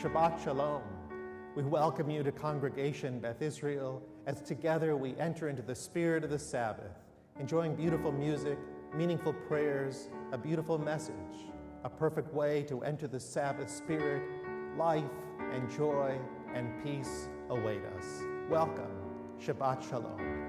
Shabbat Shalom. We welcome you to Congregation Beth Israel as together we enter into the spirit of the Sabbath, enjoying beautiful music, meaningful prayers, a beautiful message, a perfect way to enter the Sabbath spirit. Life and joy and peace await us. Welcome. Shabbat Shalom.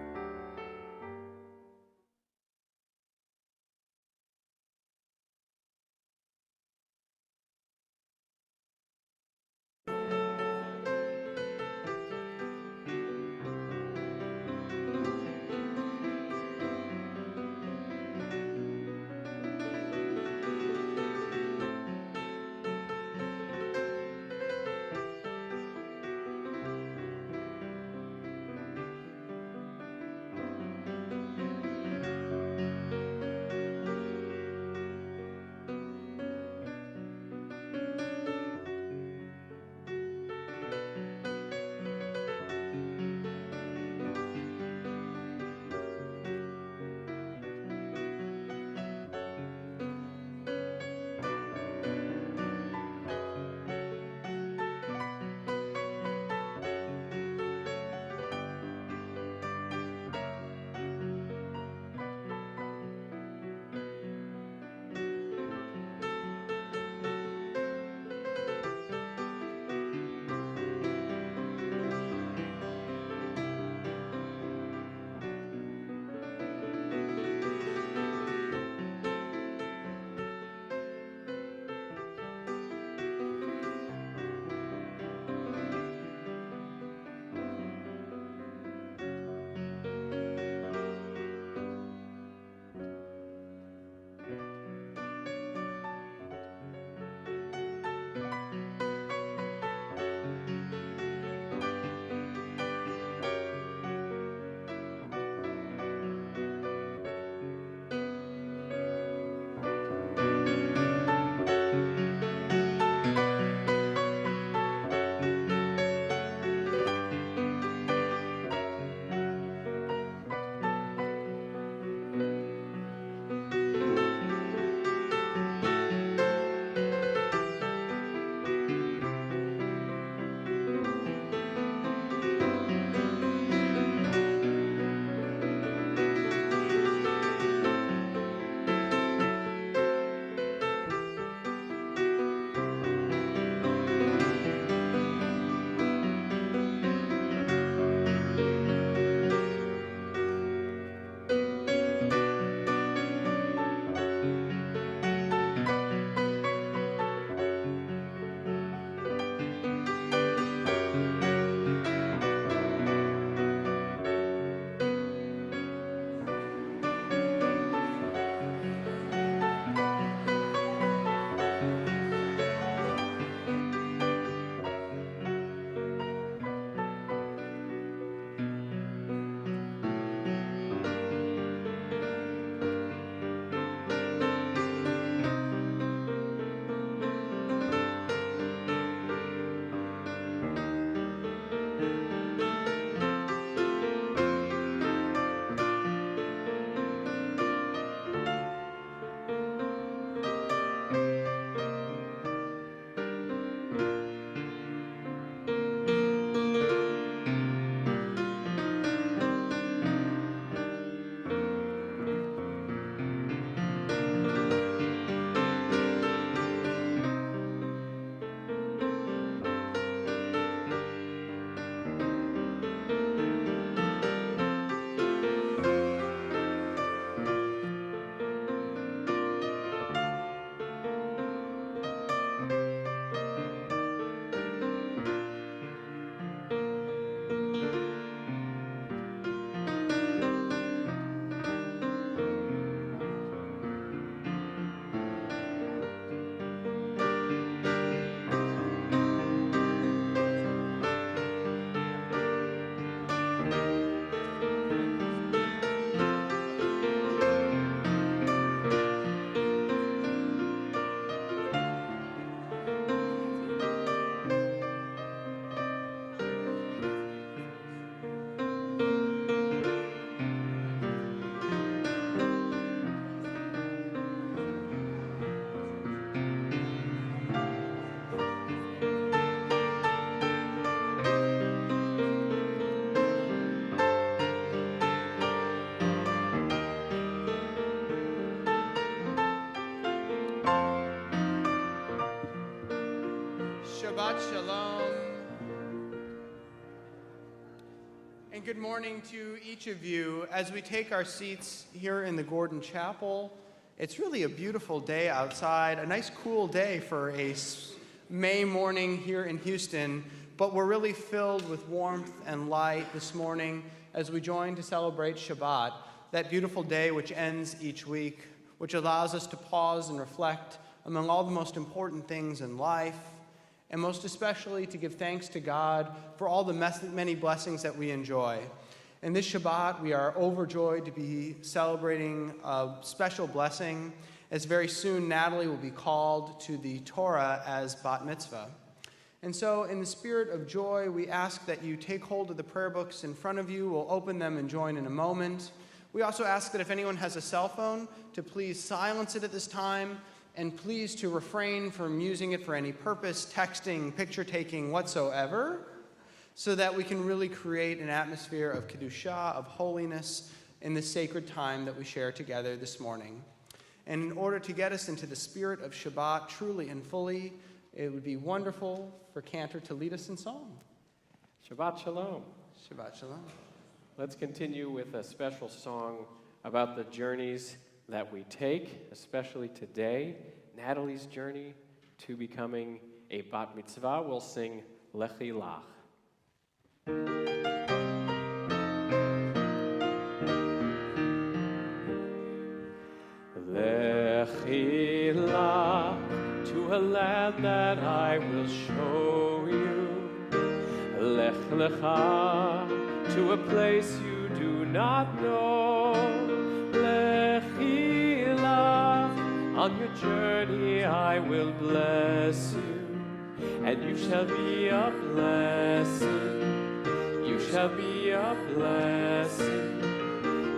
And good morning to each of you. As we take our seats here in the Gordon Chapel, it's really a beautiful day outside, a nice cool day for a May morning here in Houston, but we're really filled with warmth and light this morning as we join to celebrate Shabbat, that beautiful day which ends each week, which allows us to pause and reflect among all the most important things in life, and most especially to give thanks to God for all the many blessings that we enjoy. And this Shabbat, we are overjoyed to be celebrating a special blessing, as very soon Natalie will be called to the Torah as Bat Mitzvah. And so in the spirit of joy, we ask that you take hold of the prayer books in front of you. We'll open them and join in a moment. We also ask that if anyone has a cell phone, to please silence it at this time, and please to refrain from using it for any purpose, texting, picture-taking, whatsoever, so that we can really create an atmosphere of Kedusha, of holiness, in this sacred time that we share together this morning. And in order to get us into the spirit of Shabbat truly and fully, it would be wonderful for Cantor to lead us in song. Shabbat Shalom. Shabbat Shalom. Let's continue with a special song about the journeys that we take, especially today, Natalie's journey to becoming a Bat Mitzvah. We'll sing Lechi Lach. Lechi Lach, to a land that I will show you. Lech Lecha, to a place you do not know. Lechi Lach, on your journey I will bless you, and you shall be a blessing. You shall be a blessing.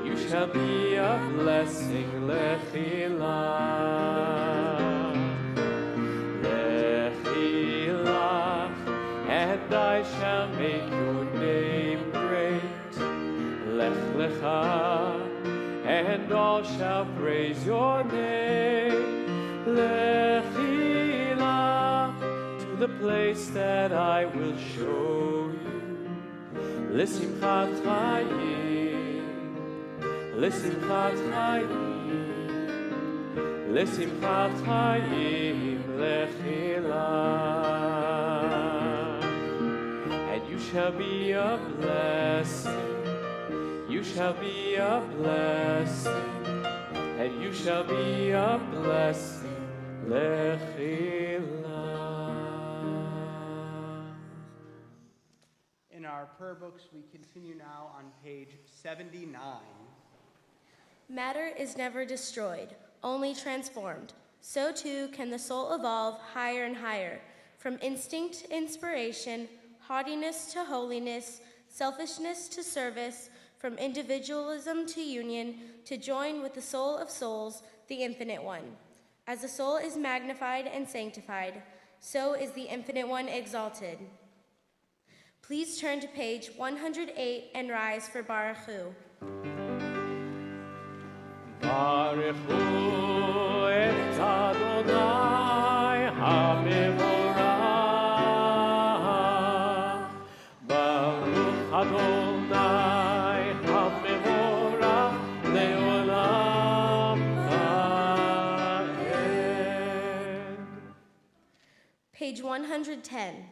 You shall be a blessing. Lechi Lach. Lechi Lach, and I shall make your name great. Lech Lecha, and all shall praise your name. Lechi Lach, to the place that I will show you. L'simchat chayim, l'simchat chayim, l'simchat chayim, lechi lach. And you shall be a blessing, you shall be a blessing, and you shall be a blessing, lechi lach. In our prayer books, we continue now on page 79. Matter is never destroyed, only transformed. So too can the soul evolve higher and higher, from instinct to inspiration, haughtiness to holiness, selfishness to service, from individualism to union, to join with the soul of souls, the Infinite One. As the soul is magnified and sanctified, so is the Infinite One exalted. Please turn to page 108 and rise for Baruch Hu. Baruch Hu et Adonai HaMevorach. Baruch Adonai HaMevorach leolam va'ed. Page 110.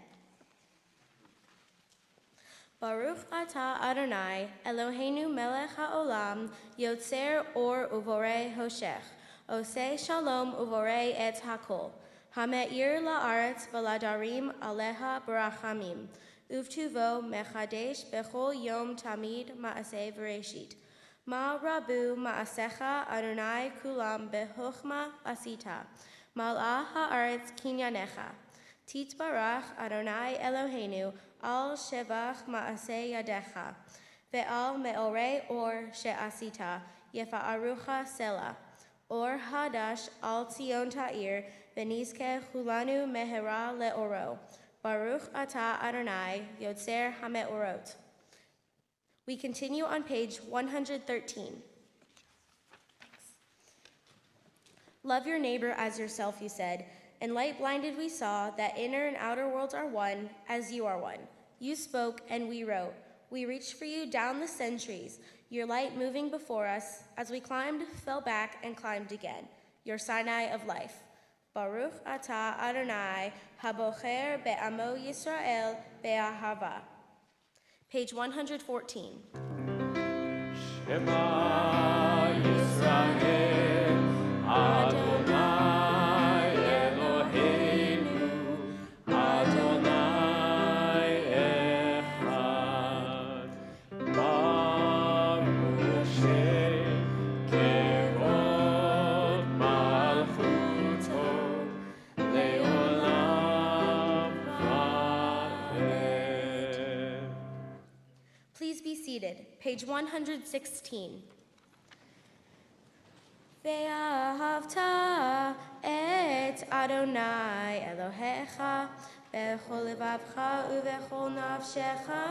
Baruch atah Adonai, Eloheinu melech haolam, yotzer or uvorei hoshech, oseh shalom uvorei et hakol, hame'ir la'aretz v'ladarim aleha barachamim, uvtuvo mechadesh bechol yom tamid ma'aseh v'reshit. Ma rabu ma'asecha Adonai kulam bechochma asita, mal'ah ha'aretz kinyanecha. Titbarach Adonai Eloheinu al shevach ma'aseh yadecha, ve'al me'orei or she'asita, yefa'arucha sela, or hadash al tzion ta'ir, v'nizke hulanu mehera le'oro, Baruch atah Adonai, yotzer hame'orot. We continue on page 113. Love your neighbor as yourself, you said. In light blinded we saw that inner and outer worlds are one, as you are one. You spoke and we wrote. We reached for you down the centuries, your light moving before us. As we climbed, fell back, and climbed again, your Sinai of life. Baruch atah Adonai, habocher be'amo Yisrael be'ahava. Page 114. Shema Yisrael, Adonai Eloheinu, Adonai Echad. Baruch Kevod Malchuto Leolam Va'ed. Please be seated. Page 116. Ve'ahavta et Adonai Elohecha bechol levavcha uvechol nafshecha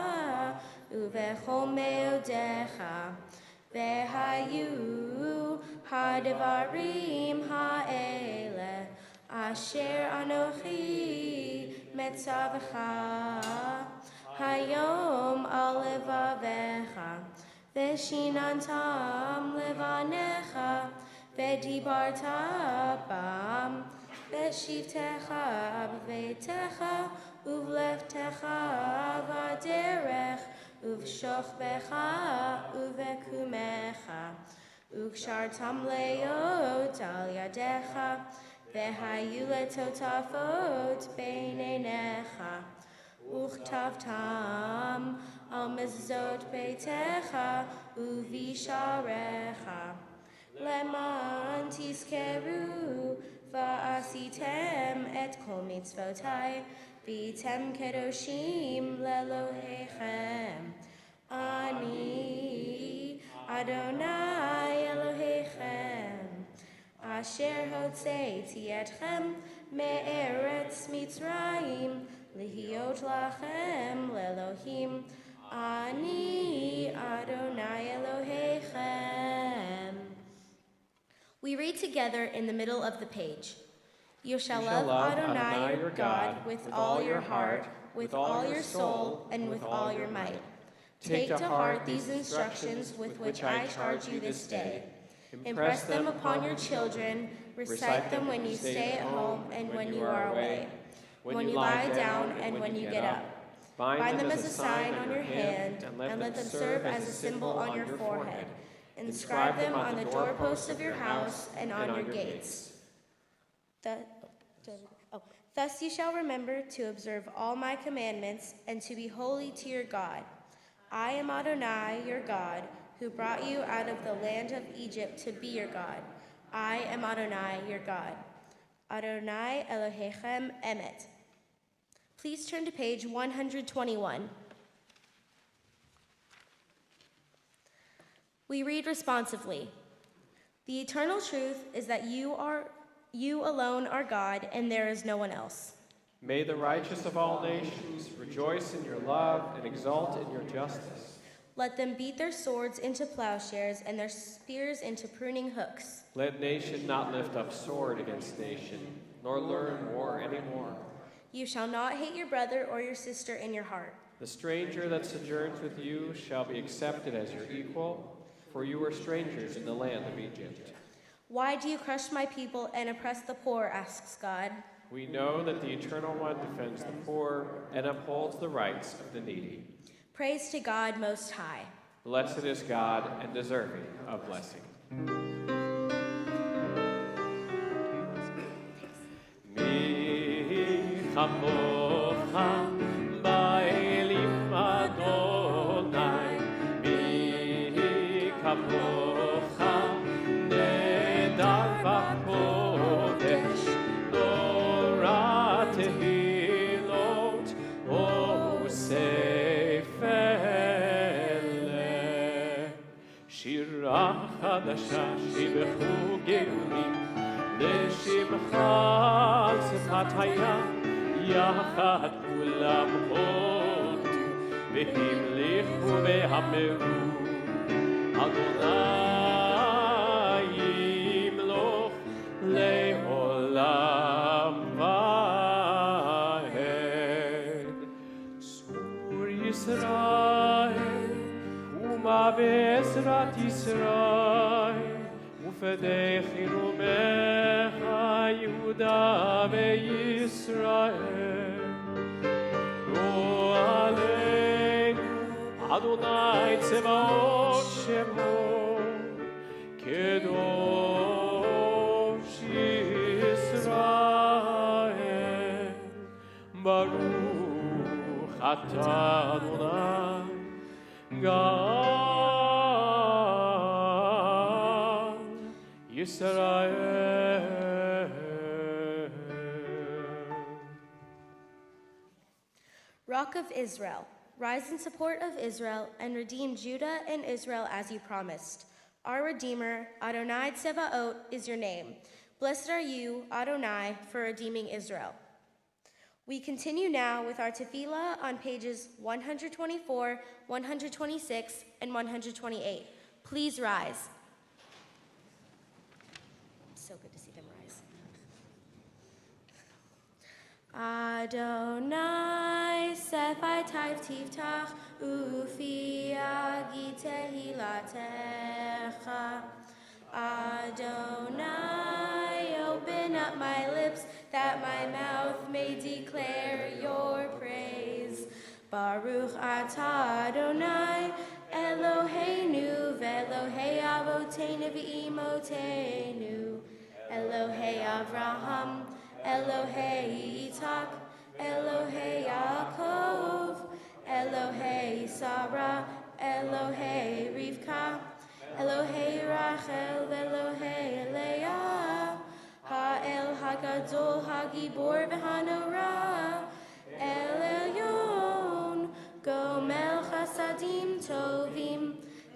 uvechol meodecha ve'hayu ha'devarim ha'ele asher anochi metzavcha hayom al levavecha ve'shinantam levanecha ve'dibarta bam ve'shivtecha b'veitecha uvlevtecha v'aderech uv'shochbecha uv'ekumecha ukshartam leot al yadecha ve'hayu letotafot beineinecha uchtavtam al mezuzot beitecha uvisharecha leman tizkeru va'asitem et kol mitzvotai v'item kedoshim lelohechem ani Adonai Elohechem asher hotzeiti etchem me'eretz Mitzrayim Lihiot lachem lelohim ani Adonai Elohechem. We read together in the middle of the page. You shall love Adonai your God with all your heart, with all your soul, and with all your might. Take to heart these instructions with which I charge you this day. Impress them upon your children, recite them when you stay at home and when you are away, when you lie down and when you get up. Bind them as a sign on your hand, and let them serve as a symbol on your forehead. Inscribe them on the doorposts of your house and on your gates. Thus you shall remember to observe all my commandments and to be holy to your God. I am Adonai, your God, who brought you out of the land of Egypt to be your God. I am Adonai, your God. Adonai Elohechem Emet. Please turn to page 121. We read responsively. The eternal truth is that you alone are God, and there is no one else. May the righteous of all nations rejoice in your love and exult in your justice. Let them beat their swords into plowshares and their spears into pruning hooks. Let nation not lift up sword against nation, nor learn war anymore. You shall not hate your brother or your sister in your heart. The stranger that sojourns with you shall be accepted as your equal, for you were strangers in the land of Egypt. Why do you crush my people and oppress the poor, asks God. We know that the Eternal One defends the poor and upholds the rights of the needy. Praise to God Most High. Blessed is God and deserving of blessing. Mi chamocha ba'elim Adonai, mi chamocha nedar v'kodesh, Torah tehilot osefele. Shira chadasha shibechu geulim, לשמך שפת הים, יחד כולם הודו, והמליכו והמרו. אדוני ימלוך לעולם ועד. צור ישראל ובעזרת ישראל ופדי חירומך יהודה וישראל. נו עלינו אדוני צבאות שמו קדוש ישראל. ברוך אתה אדוני God Israel. Rock of Israel, rise in support of Israel and redeem Judah and Israel as you promised. Our Redeemer, Adonai Tsevaot, is your name. Blessed are you, Adonai, for redeeming Israel. We continue now with our tefillah on pages 124, 126, and 128. Please rise. So good to see them rise. Adonai, Sephai Taif Tiftach, Ufi Agi Tehilatecha. Adonai, open up my lips that my mouth may declare your praise. Baruch atah Adonai, Eloheinu ve'Elohei Avotenu ve'imotenu, Elohei Avraham, Elohei Yitzhak, Elohei Yaakov, Elohei Sarah, Elohei Rivka, Elohei Rachel ve'Elohei Leah, Ha'el Hagadol Hagibor v'Hanora, El Elyon, Gomel Chasadim Tovim,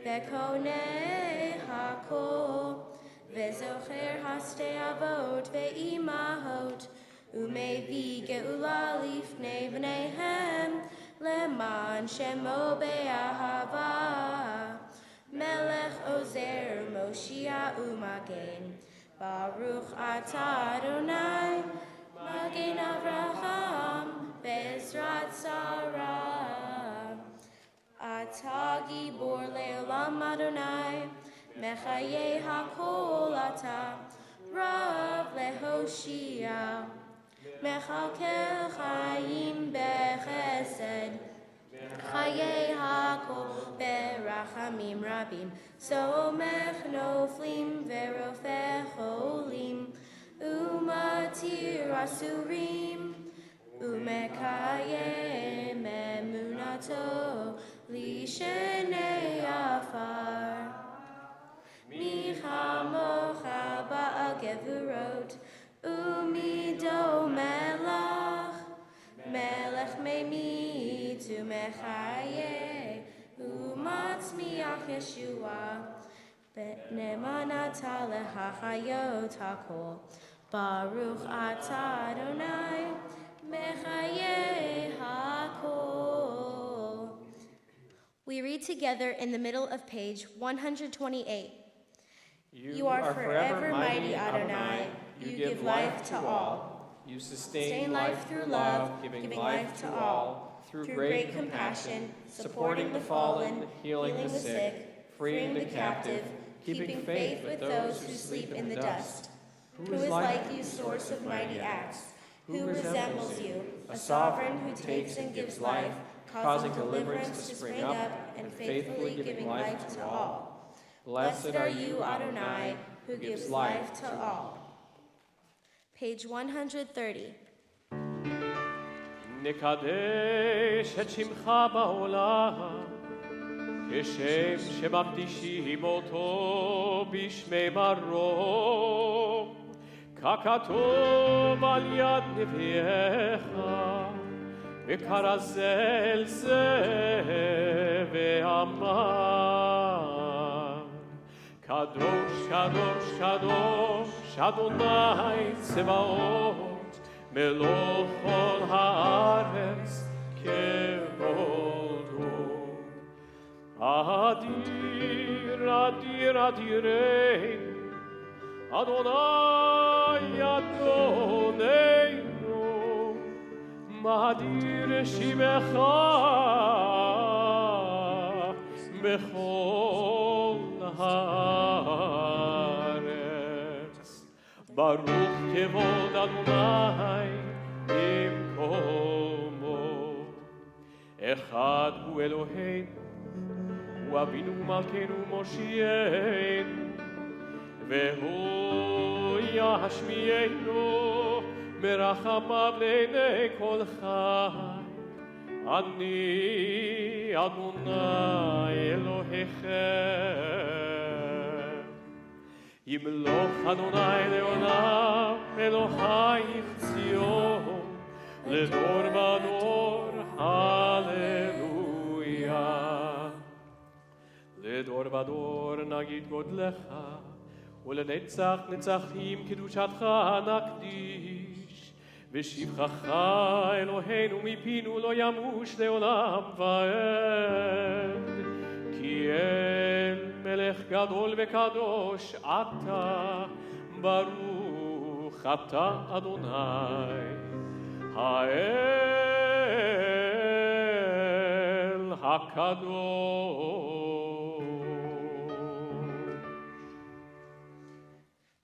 Ve'konei Hakol, Ve'zocher Haste Avot ve'imahot, Umevi Geula lifnei v'neihem, Leman Shemo be'ahava, Melech Ozer Moshia Umagen, Baruch atah Adonai, Magen Avraham, Bezrat Sarah. Atah Gibor Le'olam Adonai, Mechaye HaKol atah, Rav Lehoshia, Mechalkel Chaim Bechesed, Chaye HaKol Berachamim Rabim, Somech Noflim Verofeh Cholim, Umatir Asurim, Umekayem Emunato Lishenei Afar. Michamocha Ba'agevurot, Umido Melach, Melech Meimit Umechaye, Umatzmiach Yeshua, Nemanata Lehachayot HaKol, Baruch atah Adonai, Mechaye HaKol. We read together in the middle of page 128. You are forever mighty, Adonai. You give life to all. You sustain life through love, giving life to all, through great compassion, supporting the fallen, healing the sick, freeing the captive, keeping faith with those who sleep in the dust. Who is like you, source of mighty acts? Who resembles you, a sovereign who takes and gives life, causing deliverance to spring up and faithfully giving life to all. Blessed are you, Adonai, who gives life to all. Page 130. נקדש את שמך בעולם, כשם שמקדישים אותו בשמי מרום, ככתוב על יד נביאך, וכרזל זה ואמר, קדוש, קדוש, קדוש, אדוני צבאות, מלוך כל הארץ כבודו. אדיר, אדיר, אדירנו, אדוני אדוננו, מדיר שמך בכל הארץ. ברוך כבוד אדוני במקומו. אחד הוא אלוהינו, הוא אבינו מלכנו מושיענו, והוא ישמיענו מרחמיו לעיני כל חי. אני אדוני אלוהיכם. ימלוך אדוני לעולם, אלוהי ציון, לדור ודור, הללויה. לדור ודור נגיד גודלך, ולנצח נצחים קדושתך נקדיש. ושבחך אלוהינו מפינו לא ימוש לעולם ועד. כי אל מלך גדול וקדוש אתה, ברוך אתה אדוני, האל הקדוש.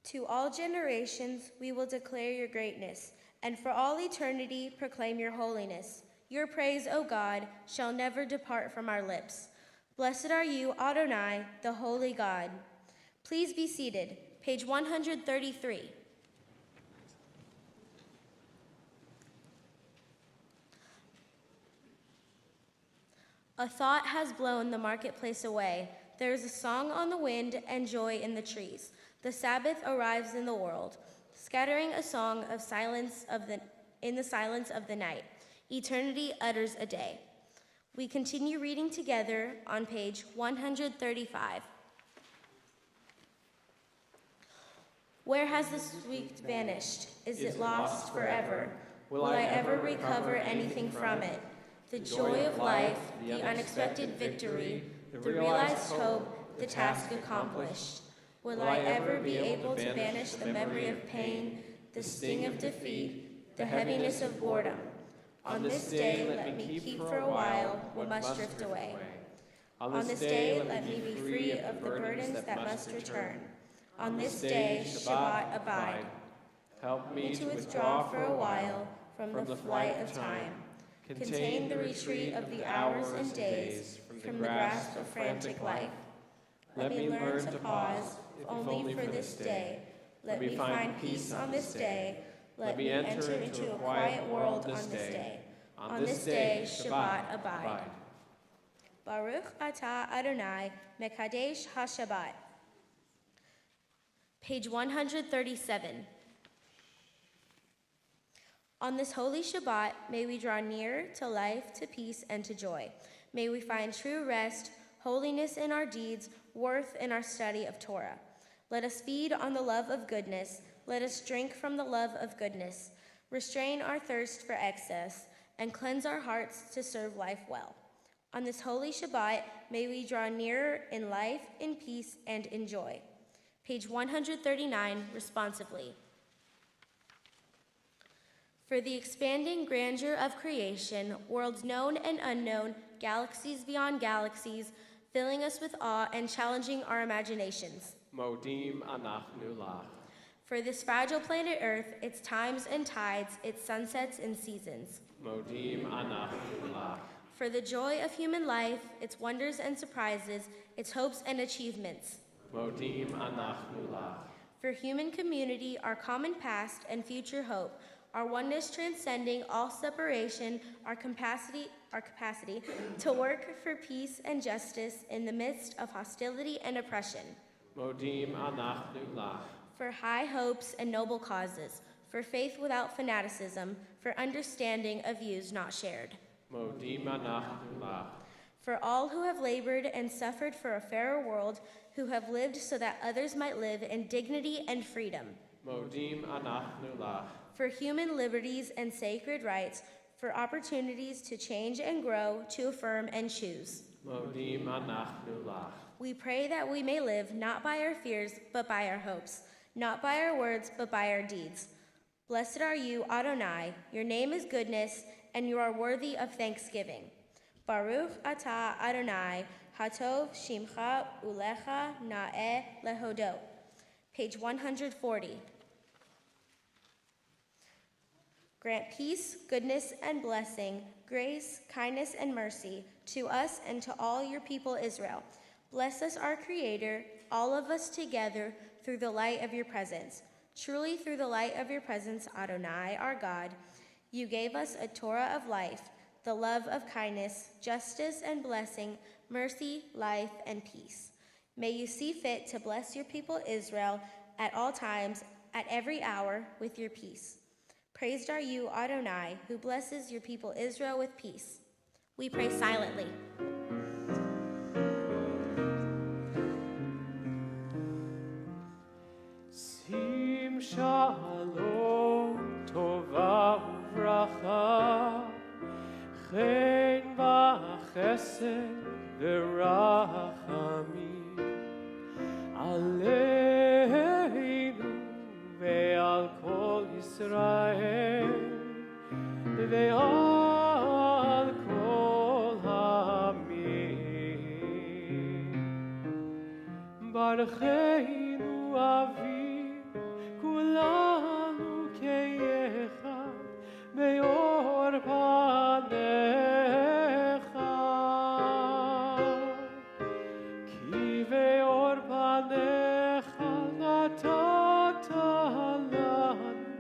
To all generations we will declare your greatness, and for all eternity proclaim your holiness. Your praise, O God, shall never depart from our lips. Blessed are you, Adonai, the holy God. Please be seated. Page 133. A thought has blown the marketplace away. There is a song on the wind and joy in the trees. The Sabbath arrives in the world, scattering a song of silence in the silence of the night. Eternity utters a day. We continue reading together on page 135. Where has the sweet vanished? Is it lost forever? Will I ever recover anything from it? The joy of life, the unexpected victory, the realized hope, the task accomplished. Will I ever be able to banish the memory of pain, the sting of defeat, the heaviness of boredom? On this day, let me keep for a while what must drift away. On this day, let me be free of the burdens that must return. On this day, Shabbat abide. Help me to withdraw for a while from the flight of time. Contain the retreat of the hours and days from the grasp of frantic life. Let me learn to pause, if only for this day. Let me find peace on this day. Let me enter into a quiet world on this day. On this day, Shabbat abide. Baruch atah Adonai, Mekadesh HaShabbat. Page 137. On this holy Shabbat, may we draw near to life, to peace, and to joy. May we find true rest, holiness in our deeds, worth in our study of Torah. Let us feed on the love of goodness. Let us drink from the love of goodness. Restrain our thirst for excess, and cleanse our hearts to serve life well. On this holy Shabbat, may we draw nearer in life, in peace, and in joy. Page 139, responsively. For the expanding grandeur of creation, worlds known and unknown, galaxies beyond galaxies, filling us with awe and challenging our imaginations. Modim anachnu lach. For this fragile planet Earth, its times and tides, its sunsets and seasons. Modim anachnu lach. For the joy of human life, its wonders and surprises, its hopes and achievements. Modim anachnu lach. For human community, our common past and future hope, our oneness transcending all separation, our capacity to work for peace and justice in the midst of hostility and oppression. Modim anachnu lach. For high hopes and noble causes, for faith without fanaticism, for understanding of views not shared. Modim anachnu lach. For all who have labored and suffered for a fairer world, who have lived so that others might live in dignity and freedom. Modim anachnu lach. For human liberties and sacred rights, for opportunities to change and grow, to affirm and choose. Modim anachnu lach. We pray that we may live not by our fears, but by our hopes, not by our words, but by our deeds. Blessed are you, Adonai. Your name is goodness, and you are worthy of thanksgiving. Baruch atah Adonai, Hatov Shimcha Ulecha Na'eh Lehodot. Page 140. Grant peace, goodness, and blessing, grace, kindness, and mercy to us and to all your people Israel. Bless us, our Creator, all of us together through the light of your presence. Truly through the light of your presence, Adonai, our God, you gave us a Torah of life, the love of kindness, justice and blessing, mercy, life, and peace. May you see fit to bless your people Israel at all times, at every hour, with your peace. Praised are you, Adonai, who blesses your people Israel with peace. We pray silently. Sim shalom tova uvracha chen v'chesed v'rachamim aleinu ve'al kol Yisrael ve'al kol ha'amim barecheinu aviv kulanu ke'echad be'or panecha ki be'or panecha natata lanu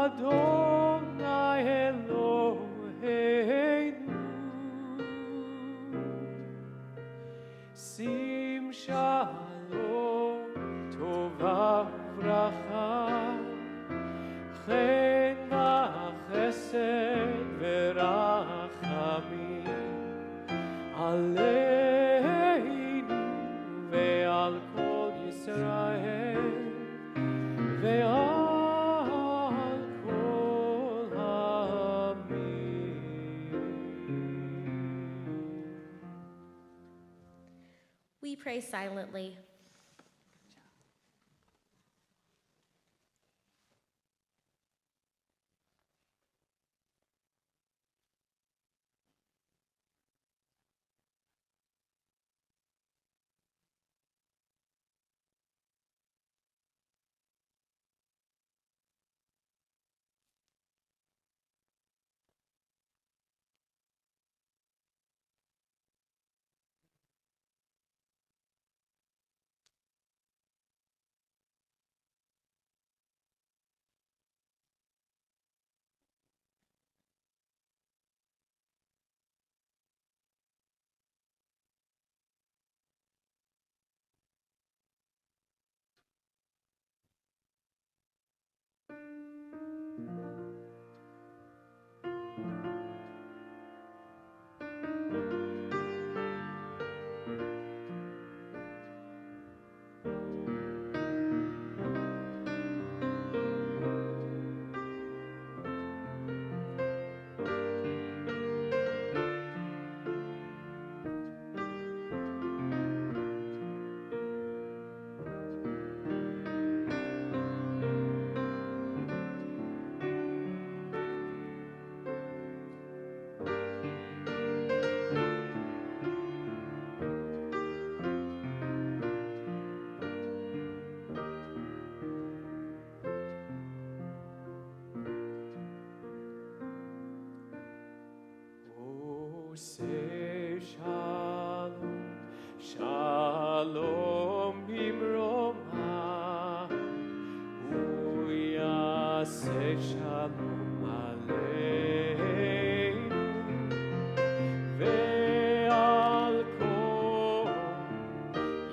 Adonai Eloheinu Sim shalom tova uvracha chen v'chesed v'rachamim aleinu ve'al kol Yisrael ve'al kol ha'amim. We pray silently. Say shalom, shalom bimroma, uyaseh shalom aleinu, ve'al kol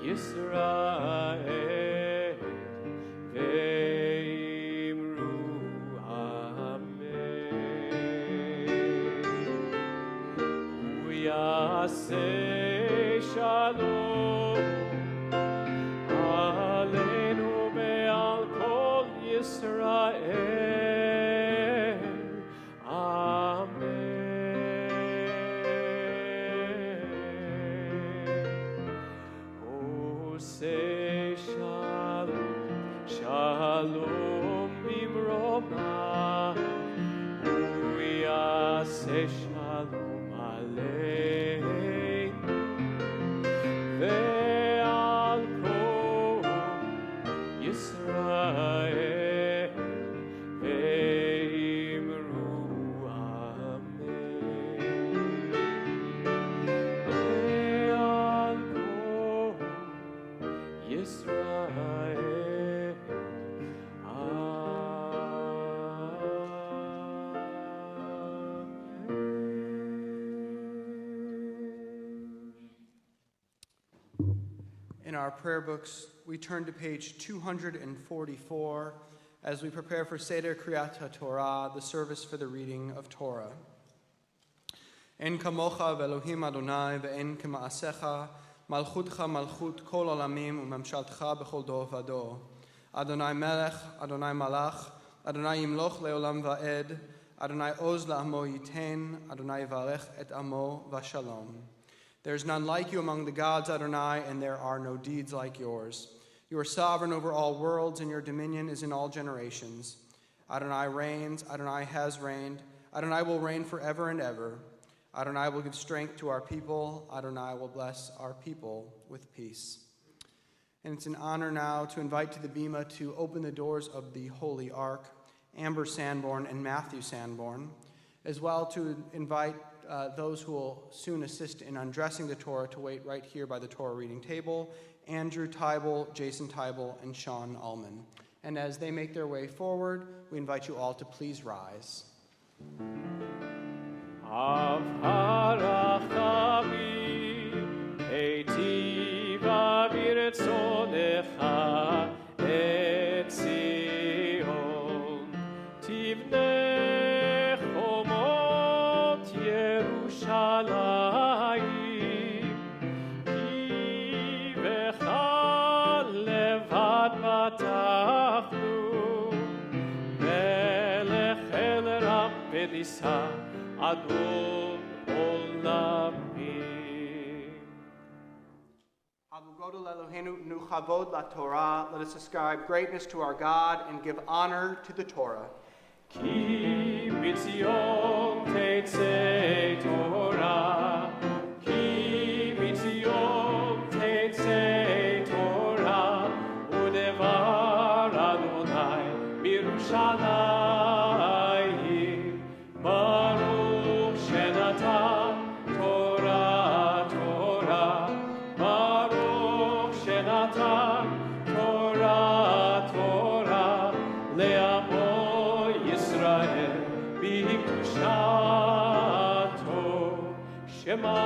Yisrael, ve'imru Yaseh shalom aleinu ve'al kol Yisrael. Amen. Oseh shalom, shalom bimroma, uyaseh shalom aleinu, Israel. In our prayer books, we turn to page 244 as we prepare for Seder Kriyat HaTorah, the service for the reading of Torah. En kamocha ve'Elohim Adonai ve'en kema'asecha malchutcha malchut kol olamim u'memshaltcha b'chol dor v'dor. Adonai melech, Adonai malach, Adonai yimloch le'olam va'ed, Adonai oz la'amo yiten, Adonai yivarech et amo v'shalom. There is none like you among the gods, Adonai, and there are no deeds like yours. You are sovereign over all worlds, and your dominion is in all generations. Adonai reigns, Adonai has reigned, Adonai will reign forever and ever. Adonai will give strength to our people, Adonai will bless our people with peace. And it's an honor now to invite to the Bima to open the doors of the Holy Ark, Amber Sanborn and Matthew Sanborn, as well to invite those who will soon assist in undressing the Torah to wait right here by the Torah reading table, Andrew Tybel, Jason Tybel, and Sean Ullman. And as they make their way forward, we invite you all to please rise. Av harachamim eitiva viretzonecha et Zion tivnei chomot Yerushalayim ki vecha levad vatachnu melech el ram v'nisa Adon olamim. Abu Godol Eloheinu nu chavod la Torah. Let us ascribe greatness to our God and give honor to the Torah. Ki mitzion teitzei Torah. Ki mitzion teitzei Torah. Udevar Adonai Birushalayim. Baruch Shenatan Torah Torah. Baruch Shenatan Torah Torah. Le'amo Yisrael b'kdushato. Shema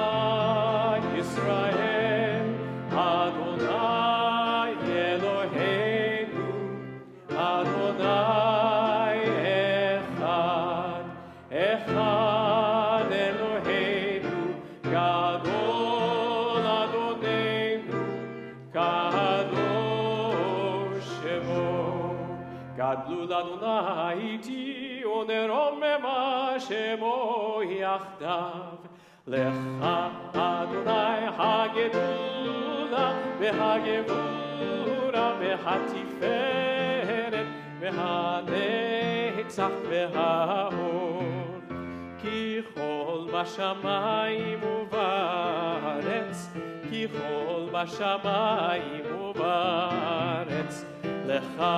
Yisrael Adonai Eloheinu Adonai Echad Echad Eloheinu Gadol Adonenu Kadosh Shemo Gadlu Adonai iti onerom mema Shemo yachdav Lecha Adonai hagedula v'hagevura v'hatiferet v'hanetzach v'hahor Ki chol bashamayim uvaretz Ki chol bashamayim uvaretz Lecha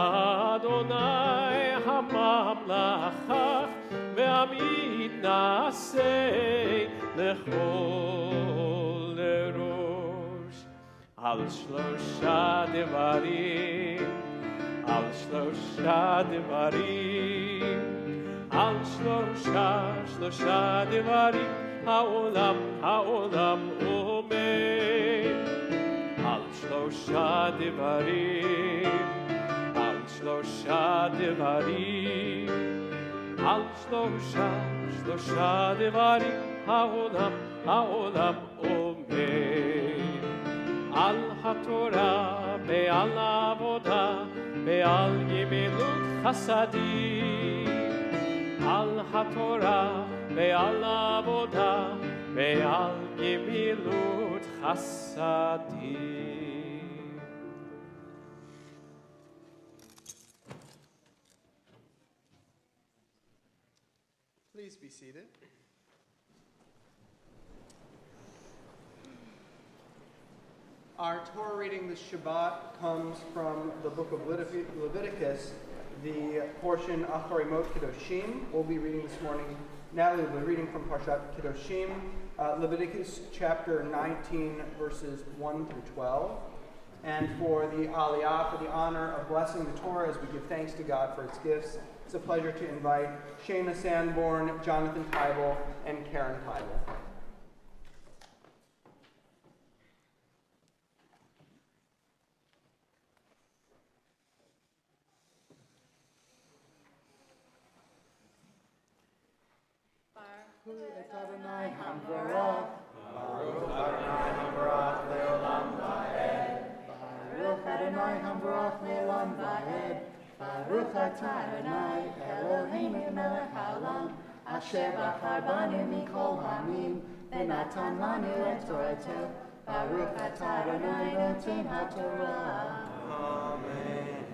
Adonai hamamlacha ve'amid nasei lechol lerosh Al shlosha devarim Al shlosha devarim Al shlosha devarim Haolam omer Al shlosha devarim Al shlosha devarim Al shlosha devarim Haolam omer Al haTorah ve'al avodah ve'al gemilut chasadim Al haTorah ve'al avodah ve'al gemilut chasadim. Please be seated. Our Torah reading this Shabbat comes from the book of Leviticus, the portion Acharei Mot Kedoshim. We'll be reading this morning. Natalie will be reading from Parshat Kedoshim, Leviticus chapter 19, verses 1 through 12. and for the Aliyah, for the honor of blessing the Torah as we give thanks to God for its gifts. It's a pleasure to invite Shayna Sanborn, Jonathan Tybel, and Karen Tybel. Adonai Hamvarach, Baruch Adonai Hamvarach le'olam va'ed. Baruch Adonai Hamvarach le'olam va'ed. Baruch atah Adonai Eloheinu melech haolam, asher bachar banu mikol ha'amim, v'natan lanu et torato. Baruch atah Adonai noten ha'torah. Amen.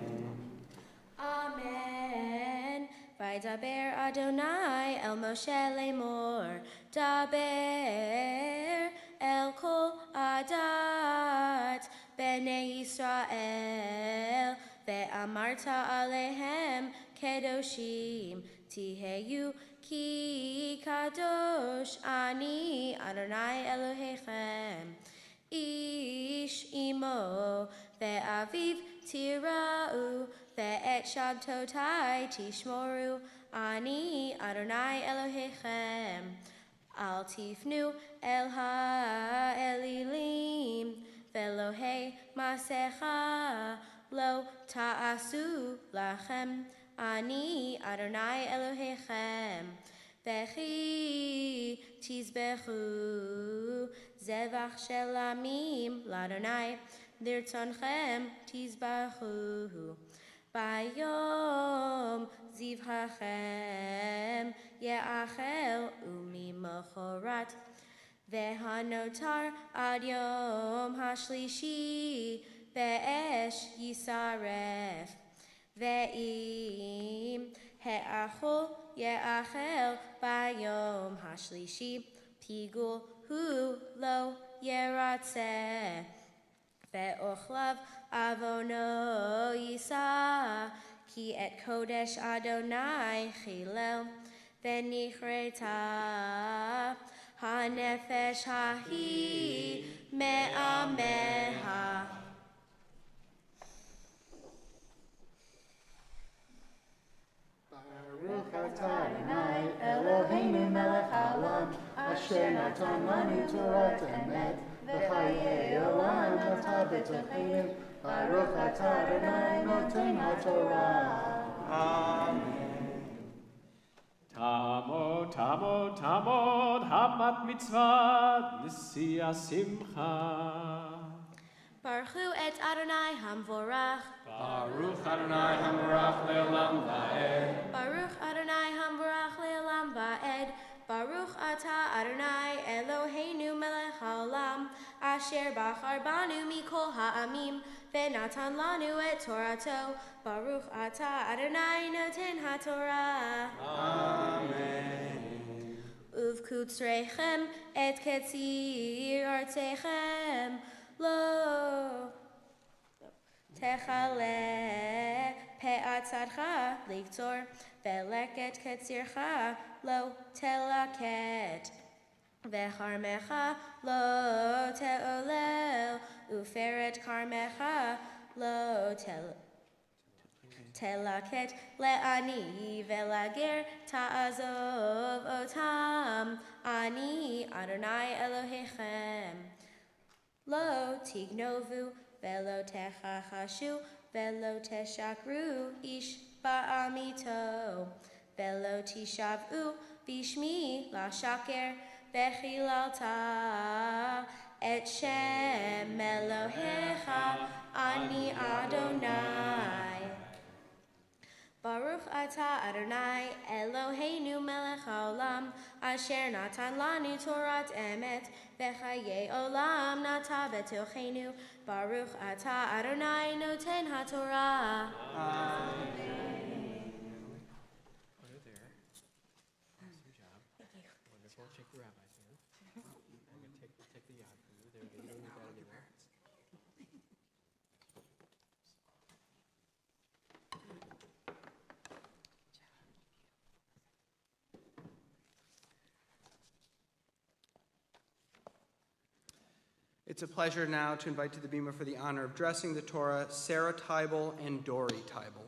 Amen. Vaydaber Adonai el Moshe lemor, daber el kol adat bnei Yisrael, ve'amarta alehem kedoshim, tiheyu ki kadosh ani Adonai Elohechem. Ish imo ve'aviv tira'u, ve'et shabtotai tishmoru, ani Adonai Elohechem. Al tifnu el ha'elilim, ve'lohei masecha, lo ta'asu lachem, ani Adonai Elohechem. Vechi tizbechu, zevach shel amim l'Adonai, lirtzonechem tizbechu. Bayom zivhachem ye'achel u'mimachorat, vehanotar ad yom hashlishi be'esh yisaref, ve'im he'achol ye'achel bayom hashlishi, pigul hu lo yeratzeh, ve'ochlav avono yisa, ki et kodesh Adonai chilel, ve'nichreta hanefesh hahi me'ameha. Baruch atah Adonai Eloheinu melech haolam, asher natan lanu Torah emet, v'chayei olam atah b'tocheinu. Baruch atah Adonai noten ha'torah. Amen. Tamod, tamod, tamod, habat mitzvah, nisi simcha. Baruchu et Adonai hamvorach. Baruch Adonai hamorach le'olam va'ed. Baruch Adonai hamvorach le'olam va'ed. Baruch atah Adonai Eloheinu melech haolam, asher bachar banu mikol ha'amim, ve'natan lanu et torato. Baruch atah Adonai noten ha'torah. Amen. Uvkutzrechem et ketzir artechem, lo techale pe'atzadcha liktor, ve'leket ketzircha lo telaket, ve'charmecha lo te'olel, uferet karmecha lo telaket, le'ani ve'lager ta'azov otam, ani Adonai Elohechem. Lo tignovu, velo techachashu, velo teshakru, ish ba'amito, velo tishavu, bishmi lashaker, vechilalta, et shem Elohecha, ani Adonai. Baruch atah Adonai Eloheinu melech haolam, asher natan lanu Torat emet, v'chayei olam nata b'tocheinu. Baruch atah Adonai noten ha'torah. Amen. Over there. Awesome job. Wonderful. Check the rabbis in. I'm going to take the yad from you. There we go. You don't need that anymore. It's a pleasure now to invite to the bima for the honor of dressing the Torah Sarah Teibel and Dory Teibel.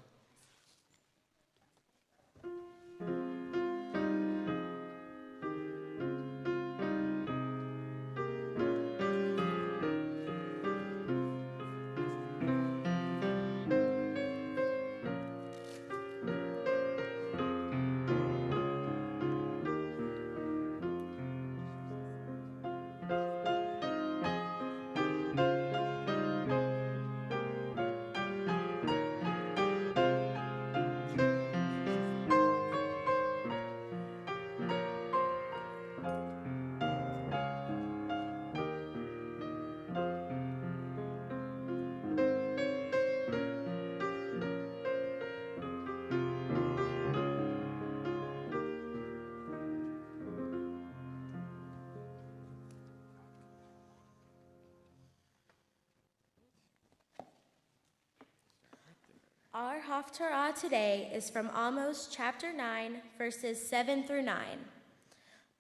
Our Haftarah today is from Amos chapter 9, verses 7 through 9.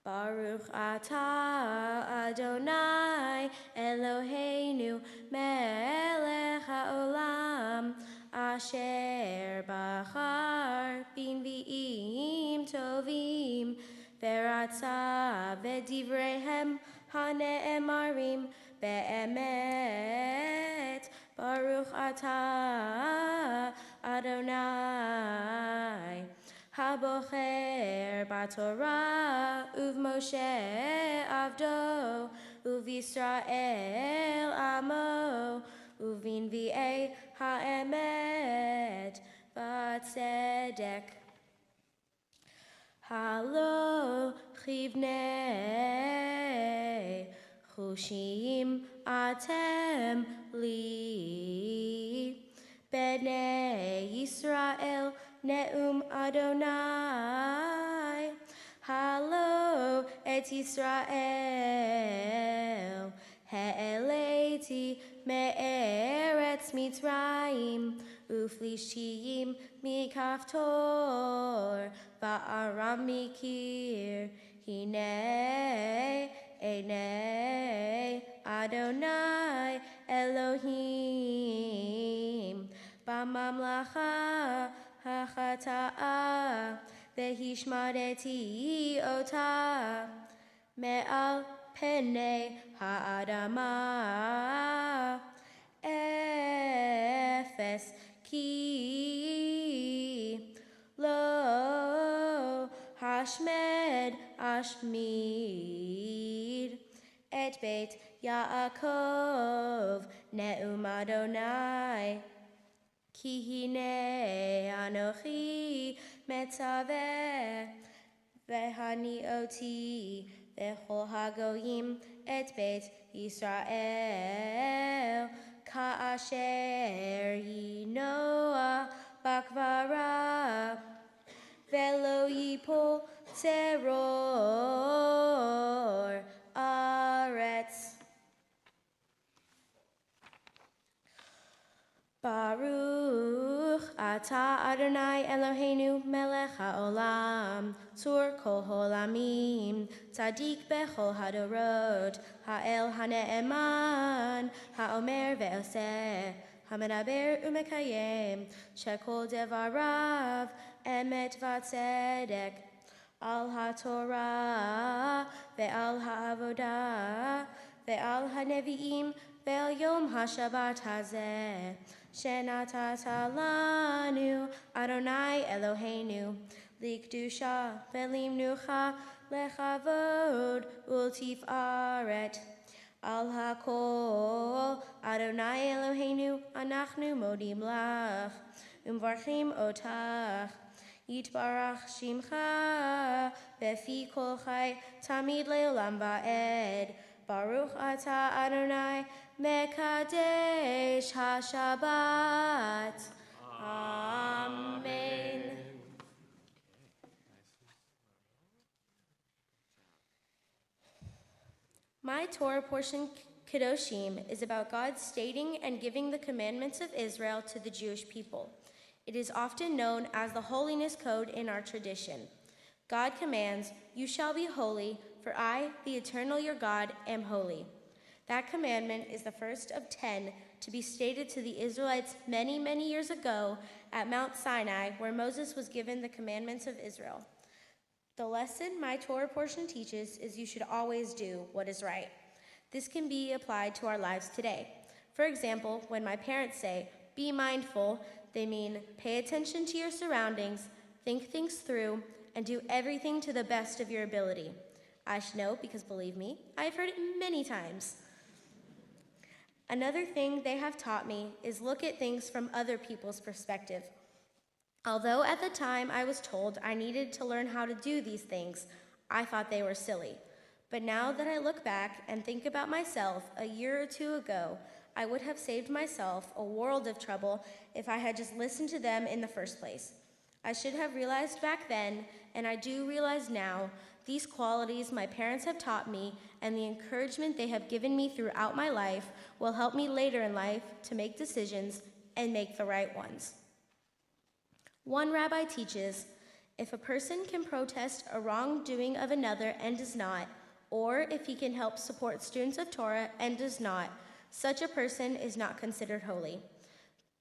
Baruch atah Adonai Eloheinu melech haolam asher bachar b'nvi'im tovim v'ratza v'divreihem hane'emarim be'emet. Baruch atah Adonai habocher b'Torah uv'Moshe avdo uv'Yisrael amo uv'nvi'ei ha'emet v'tzedek. Halo chivnei chushim atem li bnei Yisrael ne'um Adonai. Halo et Yisrael ha'eleti me'eretz Mitzrayim uflishim mikaftor va'aram mikir hinei Einei Adonai Elohim b'mamlacha hachata'a v'hishmadeti ota me'al penei ha'adama efes ki lo hashmed ashmid et beit Yaakov ne'um Adonai ki hine anochi metzaveh v'hani oti v'chol hagoyim et beit Yisrael ka'asher yinoah bakvara velo yipol terror aretz. Baruch atah Adonai Eloheinu melech haolam tzur kol holamim tzadik bechol hadorot ha'el hane'eman ha'omer ve'oseh ha'medaber u'mekayem shekol devarav emet v'tzedek al ha'torah ve'al ha'avodah ve'al ha'nevi'im ve'al yom ha'shabbat hazeh shenatata lanu Adonai Eloheinu likdusha ve'limnucha lechavod ultifaret al hakol Adonai Eloheinu anachnu modim lach umvarchim otach yitbarach shimcha befi kol chai tamid leolam va'ed. Baruch atah Adonai mekadesh haShabbat. Amen. My Torah portion, Kedoshim, is about God stating and giving the commandments of Israel to the Jewish people. It is often known as the Holiness Code in our tradition. God commands, "You shall be holy, for I, the eternal your God, am holy." That commandment is the first of 10 to be stated to the Israelites many, many years ago at Mount Sinai, where Moses was given the commandments of Israel. The lesson my Torah portion teaches is you should always do what is right. This can be applied to our lives today. For example, when my parents say, "Be mindful," they mean pay attention to your surroundings, think things through, and do everything to the best of your ability. I should know because, believe me, I have heard it many times. Another thing they have taught me is look at things from other people's perspective. Although at the time I was told I needed to learn how to do these things, I thought they were silly. But now that I look back and think about myself a year or two ago, I would have saved myself a world of trouble if I had just listened to them in the first place. I should have realized back then, and I do realize now, these qualities my parents have taught me and the encouragement they have given me throughout my life will help me later in life to make decisions and make the right ones. One rabbi teaches, if a person can protest a wrongdoing of another and does not, or if he can help support students of Torah and does not, such a person is not considered holy.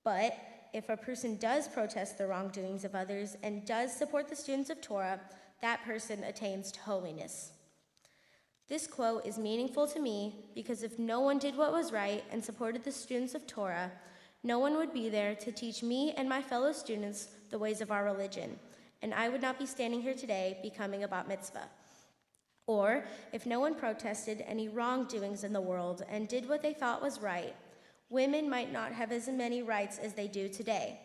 But if a person does protest the wrongdoings of others and does support the students of Torah, that person attains to holiness. This quote is meaningful to me because if no one did what was right and supported the students of Torah, no one would be there to teach me and my fellow students the ways of our religion, and I would not be standing here today becoming a Bat Mitzvah. Or if no one protested any wrongdoings in the world and did what they thought was right, women might not have as many rights as they do today,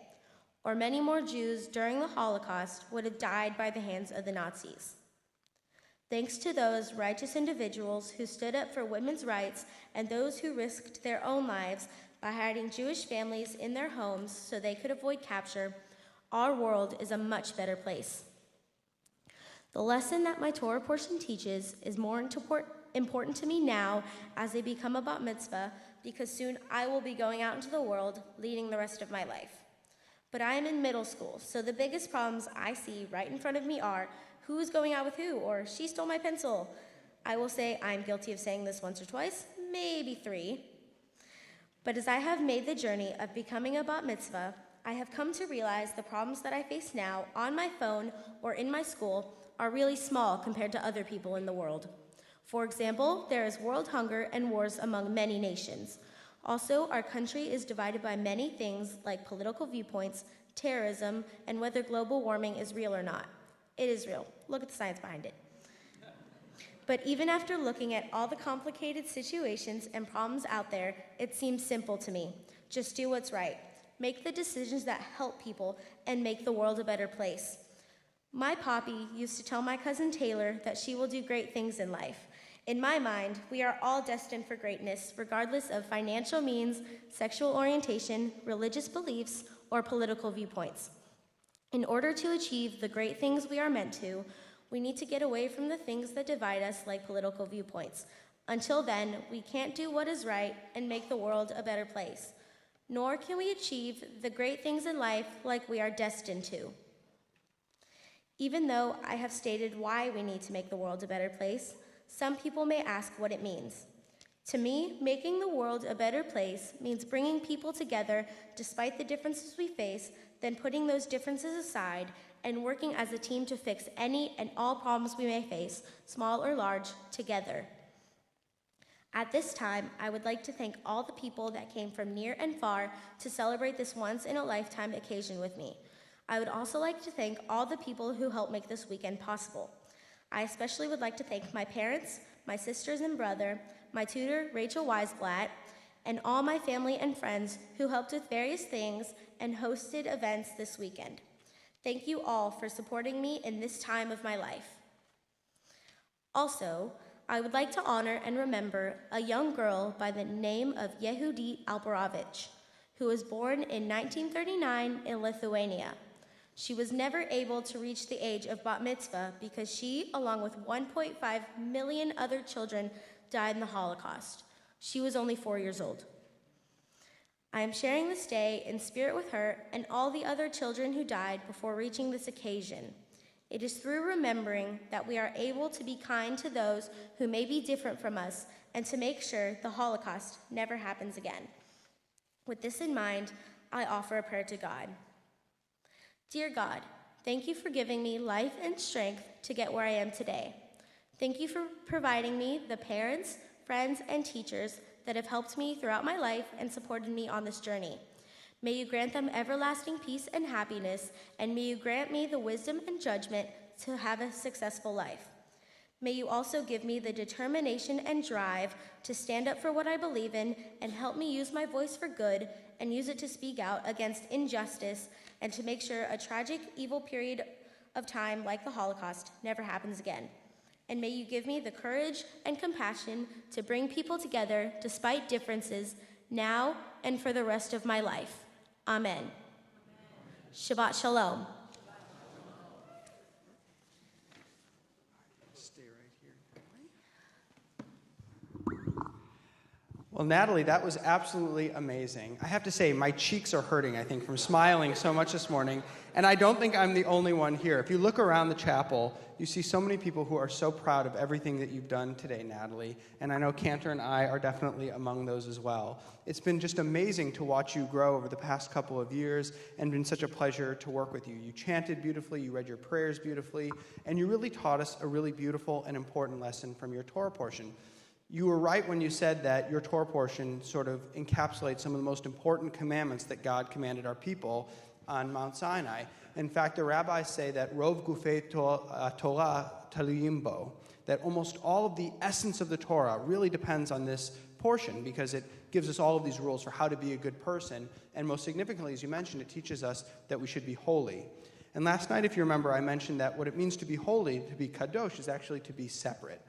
or many more Jews during the Holocaust would have died by the hands of the Nazis. Thanks to those righteous individuals who stood up for women's rights and those who risked their own lives by hiding Jewish families in their homes so they could avoid capture, our world is a much better place. The lesson that my Torah portion teaches is more important to me now as I become a Bat Mitzvah, because soon I will be going out into the world leading the rest of my life. But I am in middle school, so the biggest problems I see right in front of me are who's going out with who, or she stole my pencil. I will say I'm guilty of saying this once or twice, maybe 3. But as I have made the journey of becoming a Bat Mitzvah, I have come to realize the problems that I face now on my phone or in my school are really small compared to other people in the world. For example, there is world hunger and wars among many nations. Also, our country is divided by many things like political viewpoints, terrorism, and whether global warming is real or not. It is real. Look at the science behind it. But even after looking at all the complicated situations and problems out there, it seems simple to me. Just do what's right. Make the decisions that help people and make the world a better place. My poppy used to tell my cousin Taylor that she will do great things in life. In my mind, we are all destined for greatness, regardless of financial means, sexual orientation, religious beliefs, or political viewpoints. In order to achieve the great things we are meant to, we need to get away from the things that divide us, like political viewpoints. Until then, we can't do what is right and make the world a better place. Nor can we achieve the great things in life like we are destined to. Even though I have stated why we need to make the world a better place, some people may ask what it means. To me, making the world a better place means bringing people together despite the differences we face, then putting those differences aside and working as a team to fix any and all problems we may face, small or large, together. At this time, I would like to thank all the people that came from near and far to celebrate this once-in-a-lifetime occasion with me. I would also like to thank all the people who helped make this weekend possible. I especially would like to thank my parents, my sisters and brother, my tutor, Rachel Weisblatt, and all my family and friends who helped with various things and hosted events this weekend. Thank you all for supporting me in this time of my life. Also, I would like to honor and remember a young girl by the name of Yehudit Alperovich, who was born in 1939 in Lithuania. She was never able to reach the age of Bat Mitzvah because she, along with 1.5 million other children, died in the Holocaust. She was only 4 years old. I am sharing this day in spirit with her and all the other children who died before reaching this occasion. It is through remembering that we are able to be kind to those who may be different from us and to make sure the Holocaust never happens again. With this in mind, I offer a prayer to God. Dear God, thank you for giving me life and strength to get where I am today. Thank you for providing me the parents, friends, and teachers that have helped me throughout my life and supported me on this journey. May you grant them everlasting peace and happiness, and may you grant me the wisdom and judgment to have a successful life. May you also give me the determination and drive to stand up for what I believe in and help me use my voice for good and use it to speak out against injustice and to make sure a tragic, evil period of time like the Holocaust never happens again. And may you give me the courage and compassion to bring people together despite differences now and for the rest of my life. Amen. Shabbat Shalom. Stay right here. Well, Natalie, that was absolutely amazing. I have to say, my cheeks are hurting, I think, from smiling so much this morning. And I don't think I'm the only one here. If you look around the chapel, you see so many people who are so proud of everything that you've done today, Natalie. And I know Cantor and I are definitely among those as well. It's been just amazing to watch you grow over the past couple of years and been such a pleasure to work with you. You chanted beautifully, you read your prayers beautifully, and you really taught us a really beautiful and important lesson from your Torah portion. You were right when you said that your Torah portion sort of encapsulates some of the most important commandments that God commanded our people on Mount Sinai. In fact, the rabbis say that Rov Gufei Torah Taluyim Bo, that almost all of the essence of the Torah really depends on this portion because it gives us all of these rules for how to be a good person. And most significantly, as you mentioned, it teaches us that we should be holy. And last night, if you remember, I mentioned that what it means to be holy, to be kadosh, is actually to be separate.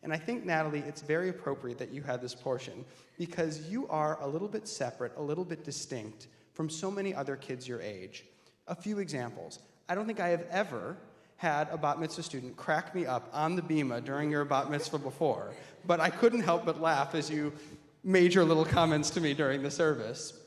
And I think, Natalie, it's very appropriate that you had this portion because you are a little bit separate, a little bit distinct from so many other kids your age. A few examples. I don't think I have ever had a Bat Mitzvah student crack me up on the bima during your Bat Mitzvah before, but I couldn't help but laugh as you made your little comments to me during the service.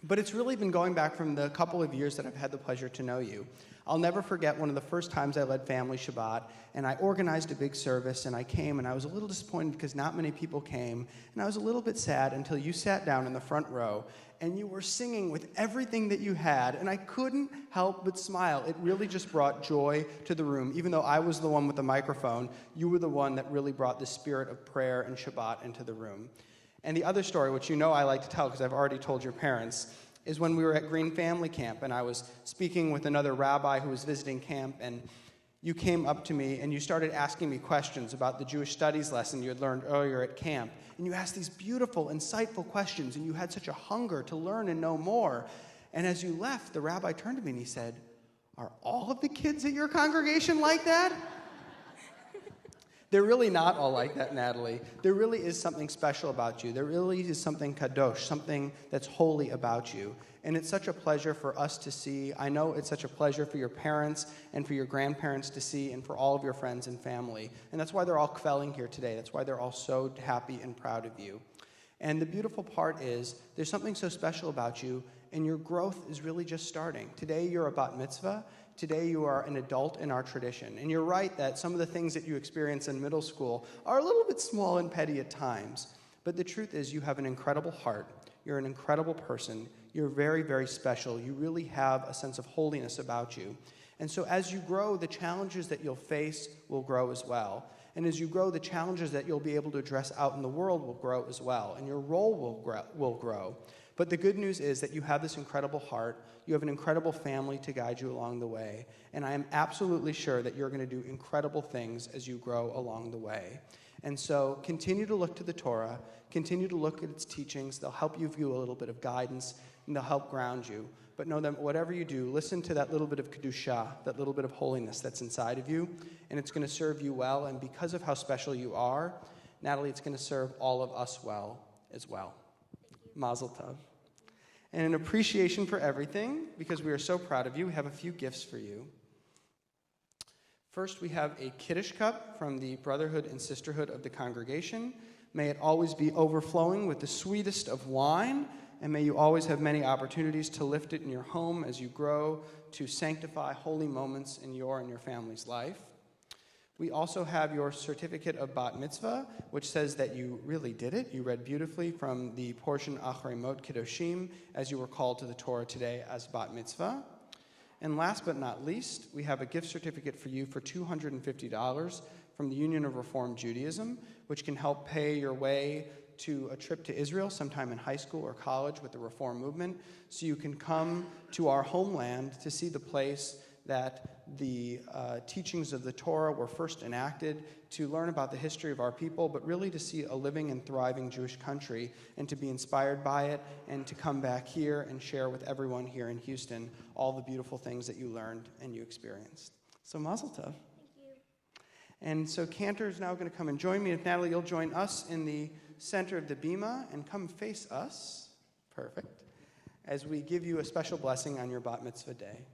But it's really been going back from the couple of years that I've had the pleasure to know you. I'll never forget one of the first times I led Family Shabbat, and I organized a big service, and I came, and I was a little disappointed because not many people came, and I was a little bit sad until you sat down in the front row, and you were singing with everything that you had, and I couldn't help but smile. It really just brought joy to the room. Even though I was the one with the microphone, you were the one that really brought the spirit of prayer and Shabbat into the room. And the other story, which you know I like to tell because I've already told your parents, is when we were at Green Family Camp, and I was speaking with another rabbi who was visiting camp, and you came up to me and you started asking me questions about the Jewish studies lesson you had learned earlier at camp. And you asked these beautiful, insightful questions, and you had such a hunger to learn and know more. And as you left, the rabbi turned to me and he said, "Are all of the kids at your congregation like that?" They're really not all like that, Natalie. There really is something special about you. There really is something kadosh, something that's holy about you. And it's such a pleasure for us to see. I know it's such a pleasure for your parents and for your grandparents to see and for all of your friends and family. And that's why they're all kvelling here today. That's why they're all so happy and proud of you. And the beautiful part is there's something so special about you, and your growth is really just starting. Today you're a bat mitzvah. Today you are an adult in our tradition. And you're right that some of the things that you experience in middle school are a little bit small and petty at times. But the truth is you have an incredible heart. You're an incredible person. You're very, very special. You really have a sense of holiness about you. And so as you grow, the challenges that you'll face will grow as well. And as you grow, the challenges that you'll be able to address out in the world will grow as well. And your role will grow. But the good news is that you have this incredible heart. You have an incredible family to guide you along the way. And I am absolutely sure that you're going to do incredible things as you grow along the way. And so continue to look to the Torah. Continue to look at its teachings. They'll help you view a little bit of guidance, and they'll help ground you. But know that whatever you do, listen to that little bit of kedusha, that little bit of holiness that's inside of you, and it's going to serve you well. And because of how special you are, Natalie, it's going to serve all of us well as well. Mazel tov. And in appreciation for everything, because we are so proud of you, we have a few gifts for you. First, we have a Kaddish cup from the Brotherhood and Sisterhood of the congregation. May it always be overflowing with the sweetest of wine, and may you always have many opportunities to lift it in your home as you grow to sanctify holy moments in your and your family's life. We also have your certificate of Bat Mitzvah, which says that you really did it. You read beautifully from the portion Achrei Mot Kedoshim as you were called to the Torah today as Bat Mitzvah. And last but not least, we have a gift certificate for you for $250 from the Union of Reformed Judaism, which can help pay your way to a trip to Israel sometime in high school or college with the Reform movement, so you can come to our homeland to see the place that the teachings of the Torah were first enacted, to learn about the history of our people, but really to see a living and thriving Jewish country and to be inspired by it and to come back here and share with everyone here in Houston all the beautiful things that you learned and you experienced. So Mazel Tov. Thank you. And so Cantor is now going to come and join me. If Natalie, you'll join us in the center of the bima and come face us. Perfect. As we give you a special blessing on your Bat Mitzvah day.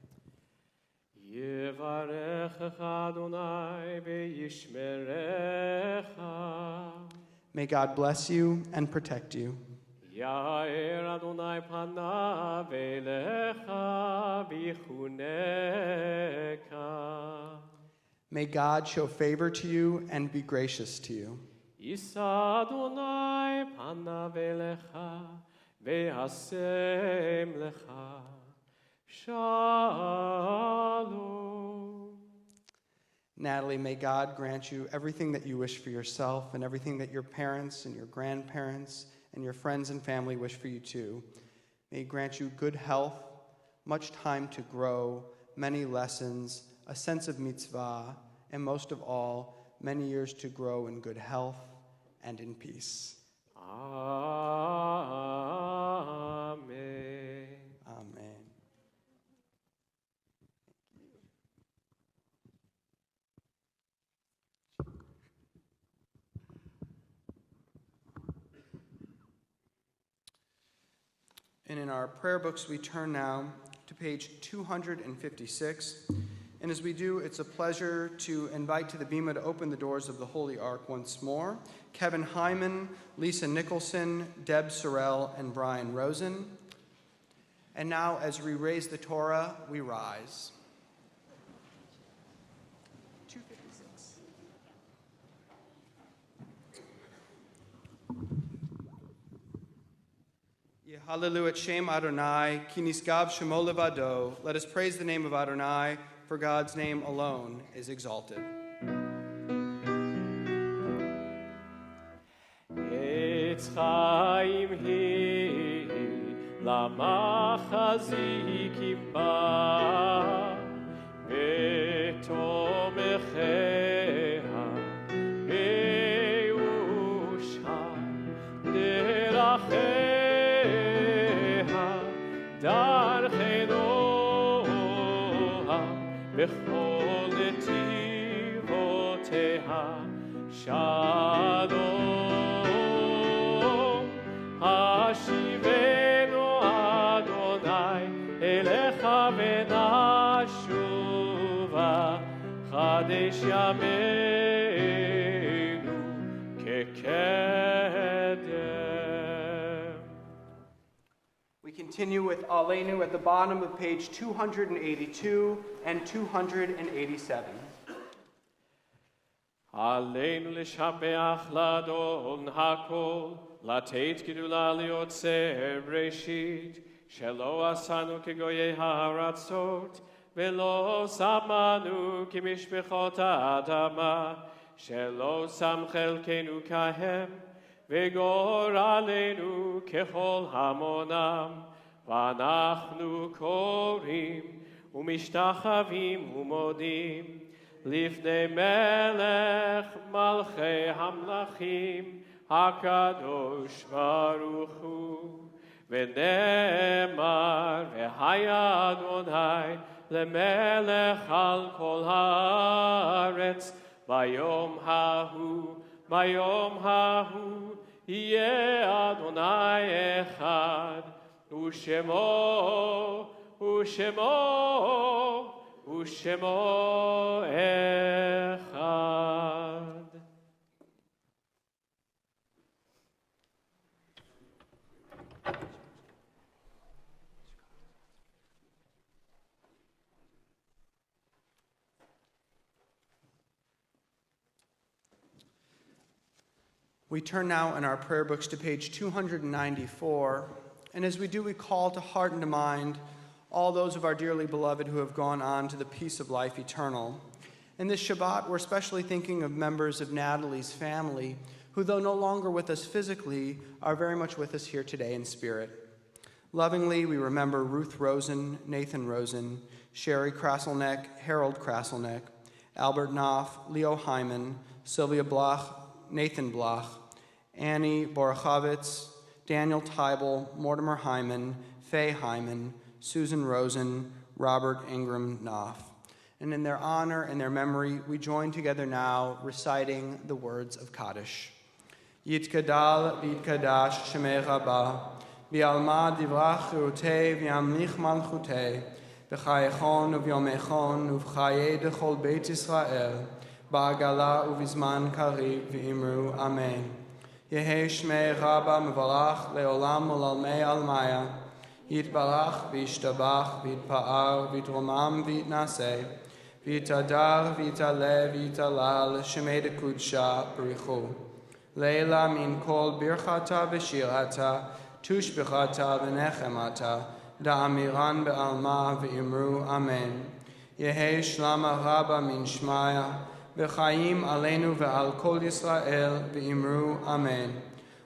May God bless you and protect you. May God show favor to you and be gracious to you. Shalom. Natalie, may God grant you everything that you wish for yourself and everything that your parents and your grandparents and your friends and family wish for you too. May He grant you good health, much time to grow, many lessons, a sense of mitzvah, and most of all, many years to grow in good health and in peace. Amen. Amen. And in our prayer books, we turn now to page 256. And as we do, it's a pleasure to invite to the bima to open the doors of the Holy Ark once more Kevin Hyman, Lisa Nicholson, Deb Sorrell, and Brian Rosen. And now, as we raise the Torah, we rise. 256. Hallelujah, Shem Adonai, ki nisgav shemo levado. Let us praise the name of Adonai, for God's name alone is exalted. Etz chaim hi, lama chazikim ba, betomechea, beusha, derachea, darchenoha, bechol netivoteha, shalom, hashivenu Adonai, elecha venashuva, chadesh yameinu, kekedem. We continue with Aleinu at the bottom of page 282 and 287. Aleinu l'shabeach l'Adon hakol, לתת גדולה ליוצר בראשית, שלא עשנו כגויי הארצות, ולא שמנו כמשפחות האדמה, שלא שם חלקנו כהם, וגורלנו ככל המונם, ואנחנו קוראים ומשתחווים ומודים, לפני מלך מלכי המלכים, הקדוש ברוך הוא, ונאמר, והיה אדוני למלך על כל הארץ, ביום ההוא יהיה אדוני אחד, ושמו אחד. We turn now in our prayer books to page 294, and as we do, we call to heart and to mind all those of our dearly beloved who have gone on to the peace of life eternal. In this Shabbat, we're especially thinking of members of Natalie's family, who, though no longer with us physically, are very much with us here today in spirit. Lovingly, we remember Ruth Rosen, Nathan Rosen, Sherry Krasselneck, Harold Krasselneck, Albert Knopf, Leo Hyman, Sylvia Bloch, Nathan Bloch, Annie Borachovitz, Daniel Teibel, Mortimer Hyman, Faye Hyman, Susan Rosen, Robert Ingram Knopf. And in their honor and their memory, we join together now reciting the words of Kaddish. Yitkadal v'yitkadash shemecha ba, v'alma divrach chirutei v'yamlich malchutei, v'chayechon u'vyomechon u'v'chaye dechol Beit Israel, ba'agala u'vizman karib v'imru amen. Yehe shmei rabba mevarach le'olam u'lalmei almaya, yitbarach v'yishtabach v'yitpa'ar v'yitromam v'yitnaseh, v'yitadar v'yitale v'yitalal shemei dekudsha b'richu. Leila min kol birchata v'shirata, tushbechata v'nechemata, da'amiran be'alma v'imru amen. Yehe shlama rabba min shmaya, v'chaim aleinu ve'al kol Yisrael v'imru amen.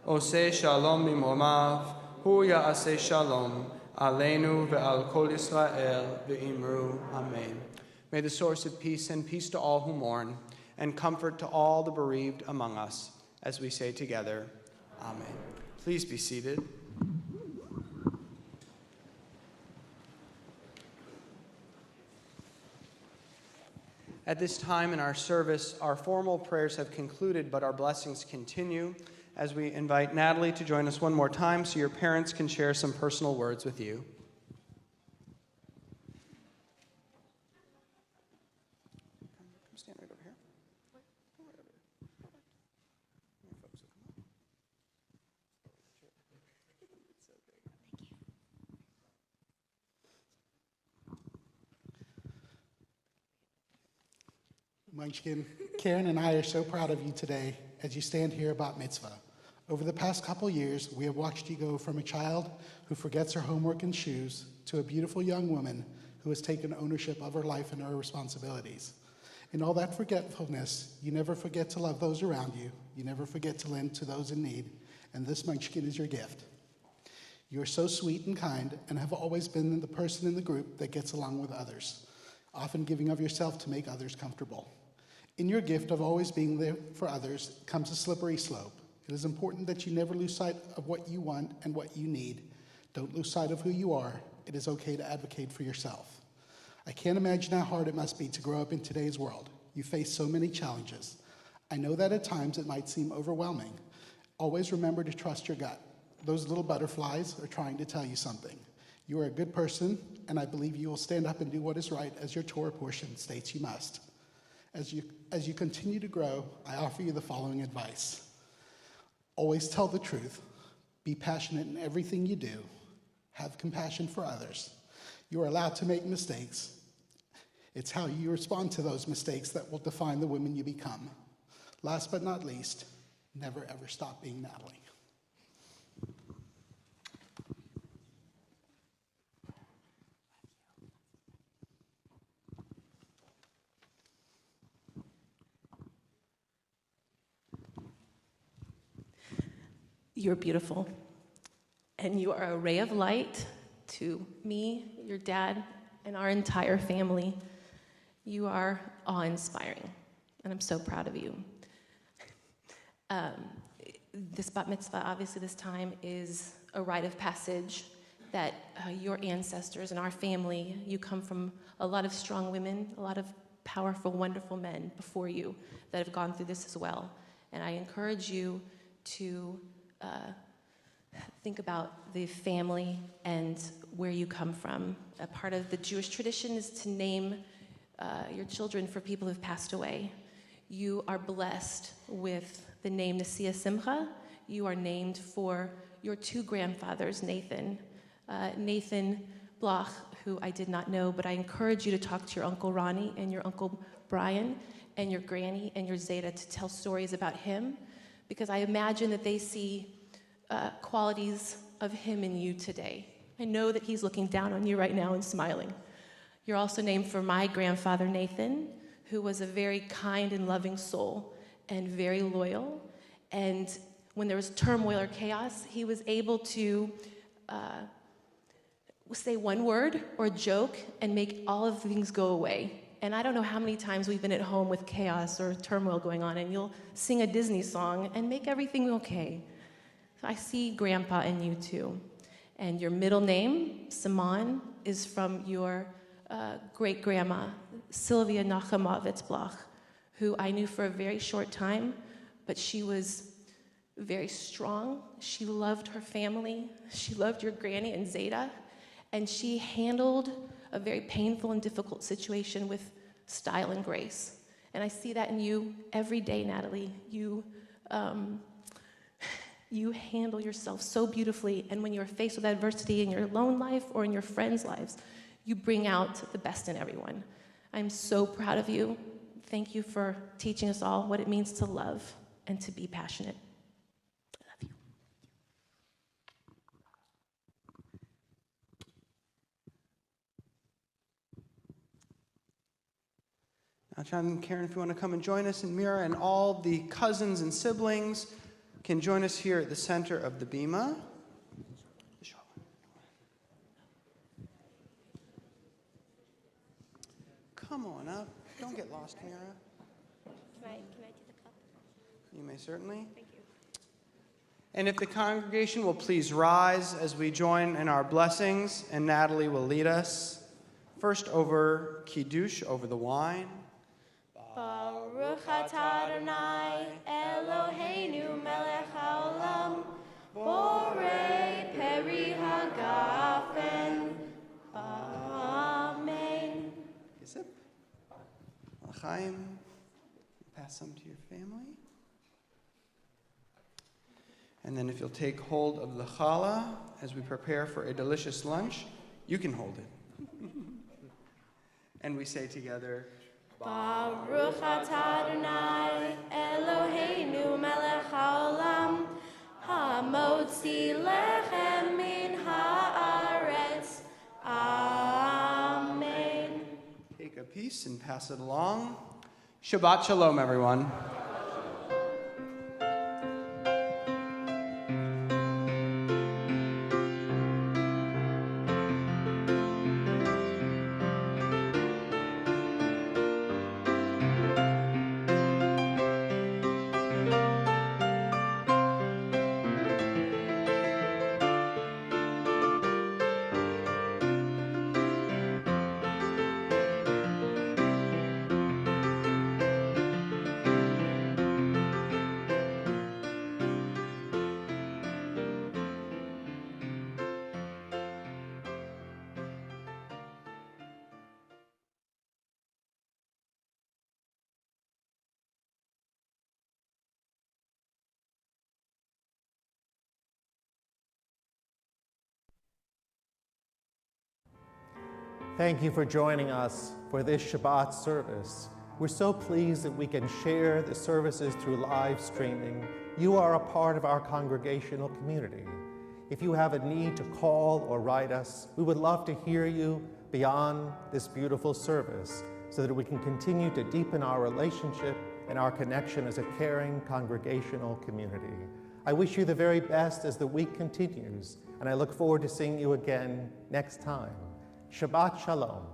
Oseh shalom b'momav, hu ya'aseh shalom, aleinu ve'al kol Yisrael v'imru amen. May the source of peace send peace to all who mourn, and comfort to all the bereaved among us, as we say together, amen. Please be seated. At this time in our service, our formal prayers have concluded, but our blessings continue as we invite Natalie to join us one more time so your parents can share some personal words with you. Come stand right over here. Come right over here. Your folks will come up. It's so great. Munchkin, Karen and I are so proud of you today as you stand here at Bat Mitzvah. Over the past couple years, we have watched you go from a child who forgets her homework and shoes to a beautiful young woman who has taken ownership of her life and her responsibilities. In all that forgetfulness, you never forget to love those around you. You never forget to lend to those in need, and this Munchkin is your gift. You are so sweet and kind and have always been the person in the group that gets along with others, often giving of yourself to make others comfortable. In your gift of always being there for others comes a slippery slope. It is important that you never lose sight of what you want and what you need. Don't lose sight of who you are. It is okay to advocate for yourself. I can't imagine how hard it must be to grow up in today's world. You face so many challenges. I know that at times it might seem overwhelming. Always remember to trust your gut. Those little butterflies are trying to tell you something. You are a good person, and I believe you will stand up and do what is right as your Torah portion states you must. As you continue to grow, I offer you the following advice. Always tell the truth. Be passionate in everything you do. Have compassion for others. You are allowed to make mistakes. It's how you respond to those mistakes that will define the woman you become. Last but not least, never ever stop being Natalie. You're beautiful, and you are a ray of light to me, your dad, and our entire family. You are awe-inspiring, and I'm so proud of you. This Bat Mitzvah, obviously this time, is a rite of passage that your ancestors and our family, you come from a lot of strong women, a lot of powerful, wonderful men before you that have gone through this as well. And I encourage you to think about the family and where you come from. A part of the Jewish tradition is to name your children for people who've passed away. You are blessed with the name Nasiya Simcha. You are named for your two grandfathers, Nathan Bloch, who I did not know, but I encourage you to talk to your Uncle Ronnie and your Uncle Brian and your Granny and your Zeta to tell stories about him, because I imagine that they see qualities of him in you today. I know that he's looking down on you right now and smiling. You're also named for my grandfather, Nathan, who was a very kind and loving soul and very loyal. And when there was turmoil or chaos, he was able to say one word or joke and make all of the things go away. And I don't know how many times we've been at home with chaos or turmoil going on, and you'll sing a Disney song and make everything okay. So I see Grandpa in you too. And your middle name, Simon, is from your great-grandma, Sylvia Nachamovitz-Bloch, who I knew for a very short time, but she was very strong. She loved her family. She loved your granny and Zeta, and she handled a very painful and difficult situation with style and grace. And I see that in you every day, Natalie. You handle yourself so beautifully, and when you're faced with adversity in your lone life or in your friends' lives, you bring out the best in everyone. I'm so proud of you. Thank you for teaching us all what it means to love and to be passionate. I love you. Now, John and Karen, if you want to come and join us, and Mira and all the cousins and siblings can join us here at the center of the bima. Come on up. Don't get lost, Mira. Can I take the cup? You may certainly. Thank you. And if the congregation will please rise as we join in our blessings, and Natalie will lead us. First over Kiddush, over the wine. Baruch atah Adonai Eloheinu melech haolam borei peri hagafen. Amen. Yisip. L'chaim. Pass some to your family. And then if you'll take hold of the challah as we prepare for a delicious lunch, you can hold it. And we say together, Baruch atah Adonai Eloheinu melech haolam hamotzi lechem min haaretz. Amen. take a piece and pass it along. Shabbat shalom, everyone. Thank you for joining us for this Shabbat service. We're so pleased that we can share the services through live streaming. You are a part of our congregational community. If you have a need to call or write us, we would love to hear you beyond this beautiful service so that we can continue to deepen our relationship and our connection as a caring congregational community. I wish you the very best as the week continues, and I look forward to seeing you again next time. Shabbat Shalom.